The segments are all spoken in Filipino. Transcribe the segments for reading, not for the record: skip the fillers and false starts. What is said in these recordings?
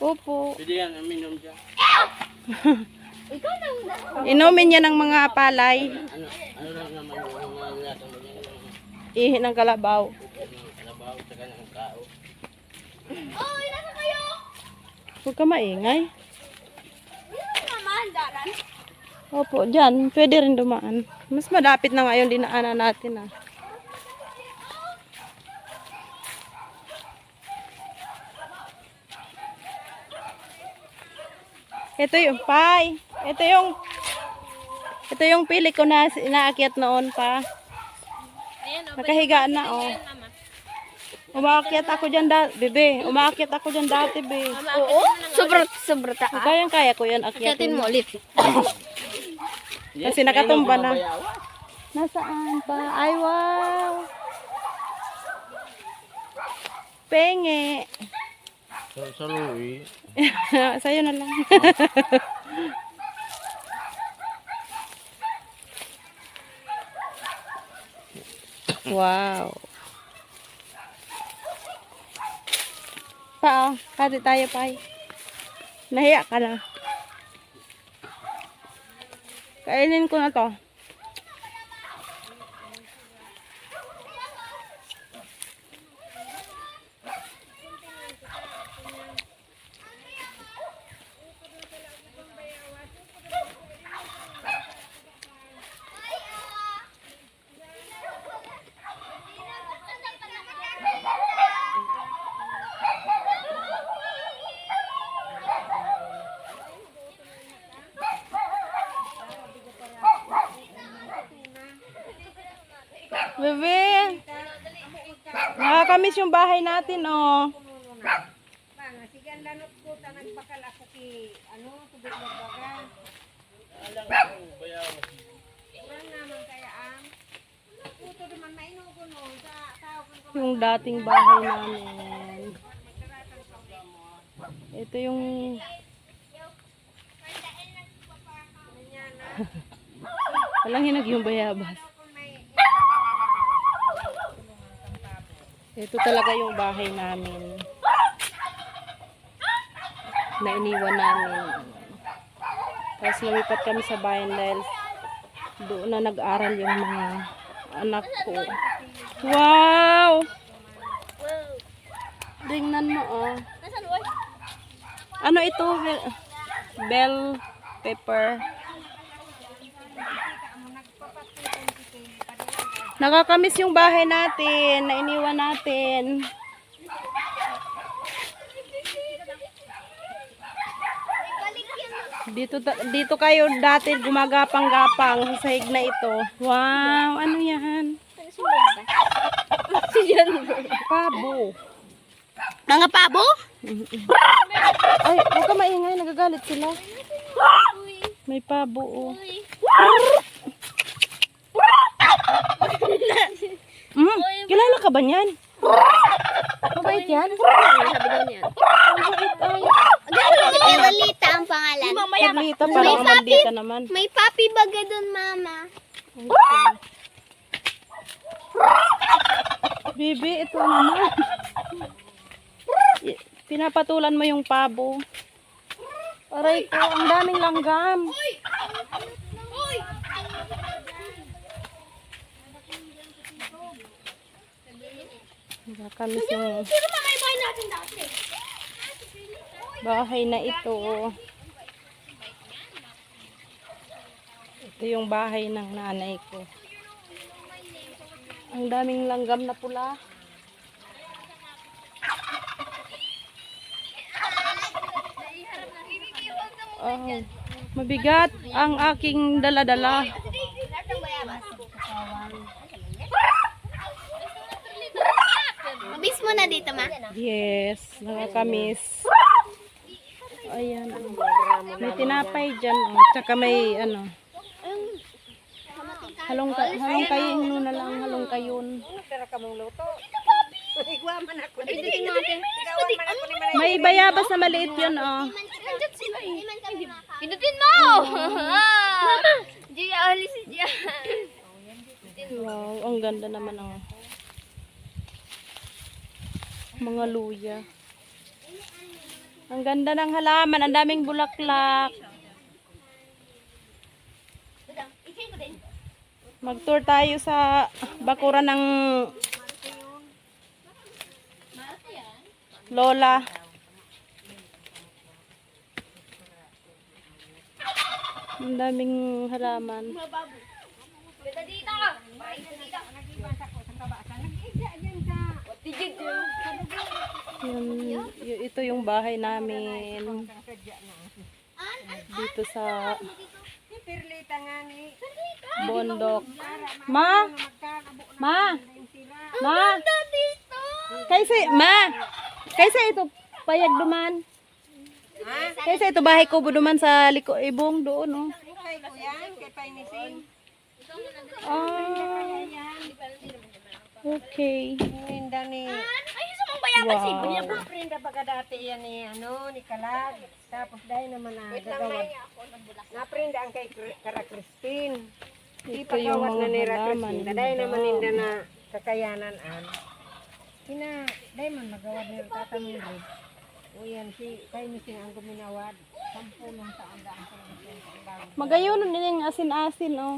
Opo. Pwede yan, aminom siya. Inumin niya ng mga palay. Ano lang naman yung mga lasang mo niya. Ihi ng kalabaw. Kalabaw, saka ng kao. Oh, nasa kayo? Huwag ka maingay. Ano naman, daran? Opo, dyan. Pwede rin dumaan. Mas malapit na ngayon dinaanan natin ah. Ito yung pay. Ito yung pili ko na inaakyat noon pa. Nakahiga na oh. Umaakyat ako dyan dati, bebe. Umaakyat ako dyan dati, be. Oo? Sobra taas. Kaya ko yan akyatin. Akyatin mo ulit. Kasi nakatumba na. Nasaan pa? Ay, wow. Penge. Sa Louie. Sa'yo na lang. Wow. Pa, kati tayo pa. Nahiya ka na. Kainin ko na to. Bebe, nakakamiss yung bahay natin, oh. Sigan lanot ko ta nagbakal ako ki ano tubig magbaga. Wala naman kaya ang puto naman maino ko no sa tao ko Yung dating bahay namin. Ito yung walang hinag yung bayabas. Ito talaga yung bahay namin. Na iniwan namin. Tapos lumipat kami sa bayan dahil doon na nag-aral yung mga anak ko. Wow! Tingnan mo, oh. Ano ito? Bell pepper. Nakakamiss yung bahay natin, na iniwan natin. Dito kayo dati gumagapang-gapang sa sahig na ito. Wow, ano yan? Pabo. Mga pabo? Ay, huwag ka maingay, nagagalit sila. May pabo, oh. Kilala ka ba niyan? Mabait yan? Sabi daw niyan. Carlita ang pangalan. Carlita, parang Amandita naman. May papi baga doon, mama. Bibi, ito naman. Pinapatulan mo yung pabo. Aray ko, ang daming langgam. Kami yung bahay na ito. Ito yung bahay ng nanay ko. Ang daming langgam na pula. Oh, mabigat ang aking dala-dala. Mabis mo na dito, ma. Yes, nakakamiss. Ayan. May tinapay dyan. Oh. Tsaka may ano. Halong kayo na lang. Halong kayon. Pero kamong luto. Igwa man ako. Pwede natin. May bayabas na maliit yun. Oh. Nandyan sila eh. Pinutin mo! Gia, alis si Gia. Wow, ang ganda naman ng mga luya. Ang ganda ng halaman, ang daming bulaklak. Mag-tour tayo sa bakuran ng Lola. Ang daming halaman. Ito yung bahay namin. Dito sa Pirlita nga ni. bundok. Ma! Ma! Ma! Kaysa ito payag duman. Kaysa ito bahay ko duman sa liko ibong doon, oh. Kay ko yan, kay Painisin. Ah, okay. Ninda ni. Wow. Prinda baga dati yan ni ano ni Kalag. Tapos dahil naman na gagawad. Naprinda ang kay Kara Crispin. Di Ito yung pagawad na mga ni halaman. Crispin. Dahil naman ninda na kakayanan an. Kina dahil man magawad ni tatamir. O yan si Painisin ang guminawad. 10 ng taon daan sa mga. Magayon niling asin-asin, oh.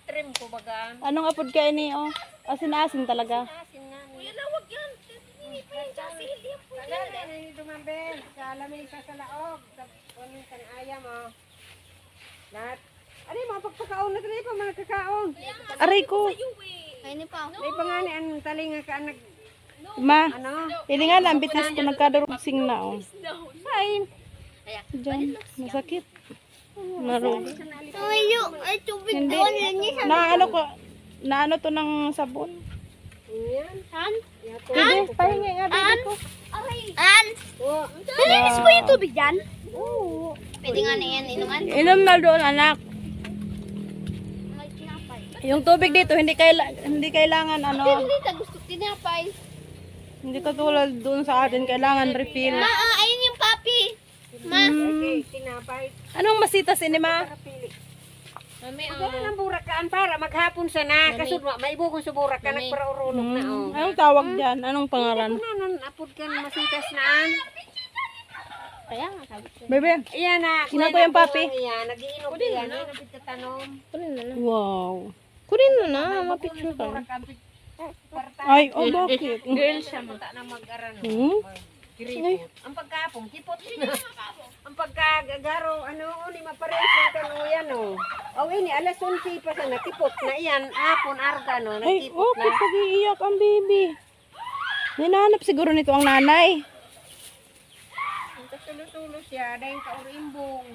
Trim ko bagaan. Anong apod ka ini, oh? Asin-asin talaga. Asin nga ni. Lawag yan. Hindi pa yung sasil. Tagal na ni dumambel. Sa alamay sa laog. Sa kunin kan ayam oh. Lahat. Ano yung mga pagpakaon na tayo pa mga kakaon. Aray ko. Ay, ni pa. May pa nga ni ang talinga ka nag Ma, ano. ini nga lang, bitis ko nagkadurugsing na, oh. Sain. Diyan, masakit. Naro. Tumayo. Ay, tubig Hindi. doon. Yan niya. Na ano to ng sabon? Yan. An? Yato. Pwede, pahingi nga dito ko. An? Oh. Nalinis ko yung tubig dyan? Oo. Pwede nga na yan inuman. Inom na doon, anak. Ay, tinapay. Yung tubig dito, hindi kailangan ano, Hindi ta gusto tinapay. hindi katulad doon sa atin, kailangan refill. Ayun yung papi. Okay, tinapay. Anong masitas ini, ma? Pili. Ganun ang burakaan para maghapon sana. Kasud maibo ko sa burakaan para urunok na oh. Anong tawag dyan? Anong pangalan? Nanon apod kan masitas naan. Kaya nga sabi ko. Bebe, Iyan na. Sino ko yung papi? Iyan, nag-iinog yan. Ay, napitatanong. wow. Kunin na na, mapicture ka. Ay, oh bakit? Girl siya, mata na mag-arano. Kiripot. Ang pagkapong, kipot na. Ang pagkagaro, ano, ni mapares ng kanuyan, oh. O, ini, alas 11 pa sana, kipot na iyan. Apon, arga, no, Ay, nagkipot okay, na. pag-iiyak ang baby. Hinahanap siguro nito ang nanay. Tulo-tulo siya, dahil kaurimbong.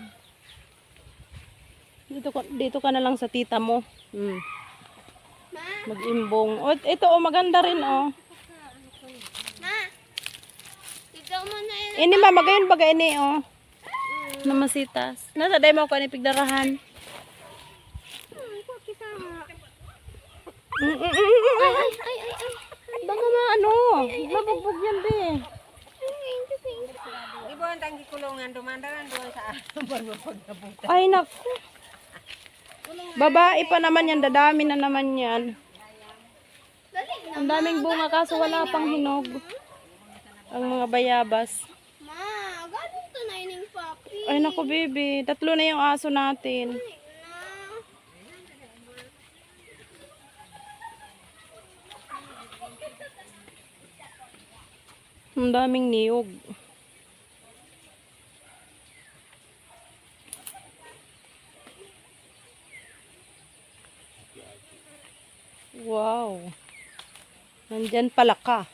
Dito ka na lang sa tita mo. Mag-imbong. O, ito, oh, maganda rin, oh. Ma. Ikaw mo na yun. Ini, ma, magayon baga ini, oh. Na masitas. Nasa day mo ko ni pigdarahan. Baka ma, ano, mabugbog yan, be. Ibo ang tanggi kulungan, dumandaran doon sa pagkabuta. Ay, naku. Babae pa naman yan, dadami na naman yan. Ang daming bunga kaso wala pang hinog. Ang mga bayabas. Ma, galing to na yun yung papi. Ay, naku, baby. 3 na yung aso natin. Ang daming niyog. Wow. Nandyan pala ka.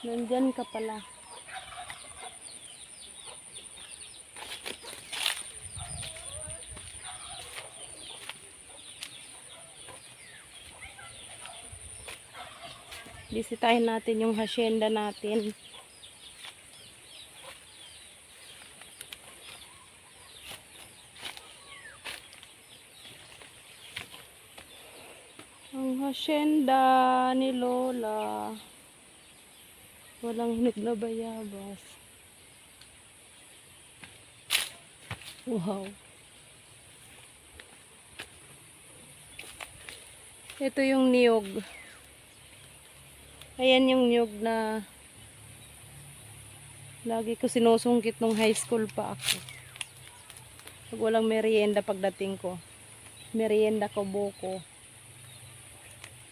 Nandyan ka pala. Bisitahin natin yung hacienda natin. Ang hacienda ni Lola. Walang hinog na bayabas. Wow. Ito yung niyog. Ayan yung niyog na lagi ko sinusungkit nung high school pa ako. Pag walang merienda pagdating ko. Merienda ko buko.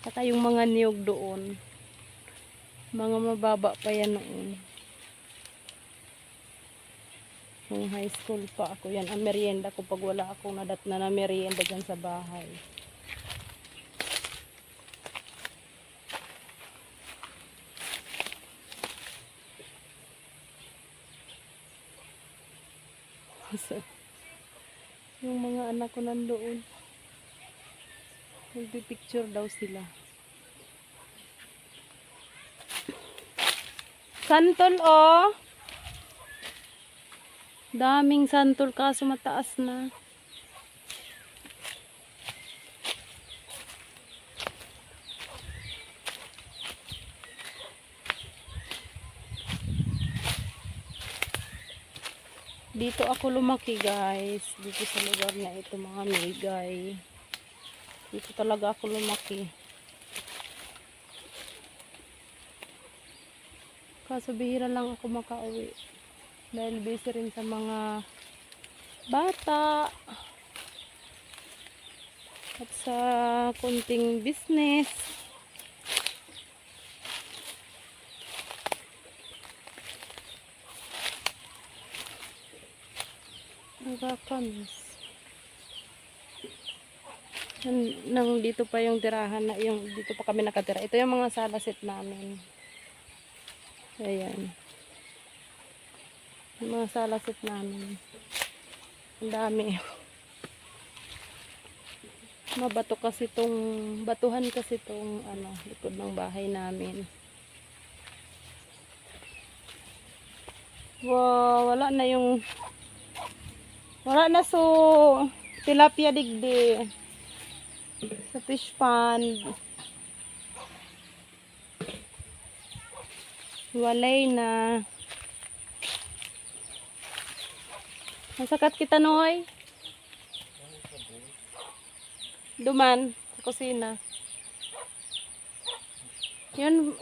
Saka yung mga niyog doon. Mga mababa pa yan noon. Nung high school pa ako. Yan ang merienda ko pag wala akong nadatna na merienda dyan sa bahay. So, yung mga anak ko nandoon. Magpipicture daw sila. Santol oh! Daming santol kaso mataas na. Dito ako lumaki guys. Dito sa lugar na ito mga Migay. Dito talaga ako lumaki. Kaso bihira lang ako makauwi. Dahil busy rin sa mga bata. At sa kunting business. Nakakamiss. Nang dito pa yung tirahan na yung dito pa kami nakatira. Ito yung mga salasit namin. Ayan. Yung mga salasit namin. Ang dami. Mabato kasi tong batuhan kasi tong ano, likod ng bahay namin. Wow, wala na tilapia digdi sa fish pond. Walay na. Masakat kita noy. Duman sa kusina.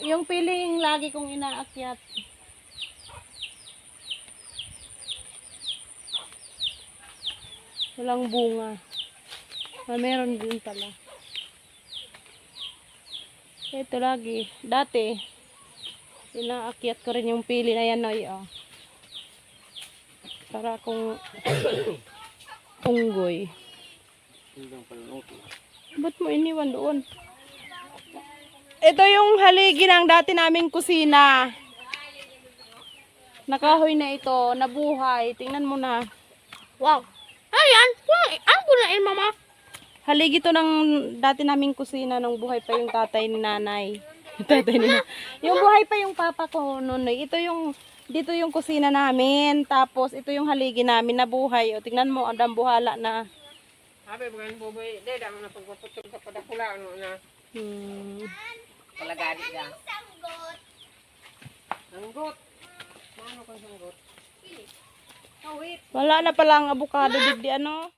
Yung piling lagi kong inaakyat. Walang bunga. Meron din pala. Ito lagi. Dati, inaakyat ko rin yung pili na yan. Oh. Para akong unggoy. Ba't mo iniwan doon? Ito yung haligi ng dati naming kusina. Nakahoy na ito. Nabuhay. Tingnan mo na. Wow. Ayan. Ang kunain, mama. Haligi to ng dati naming kusina nung buhay pa yung tatay ni nanay. Yung buhay pa yung papa ko noon. Dito yung kusina namin. Tapos ito yung haligi namin na buhay. O, tingnan mo, ang buhala na. Sabi mga buboy, deda mo na pagpaputol sa padakula ano na. Palagadi ka. Sanggot. Ano kang sanggot? Wala na palang avocado digdi ano.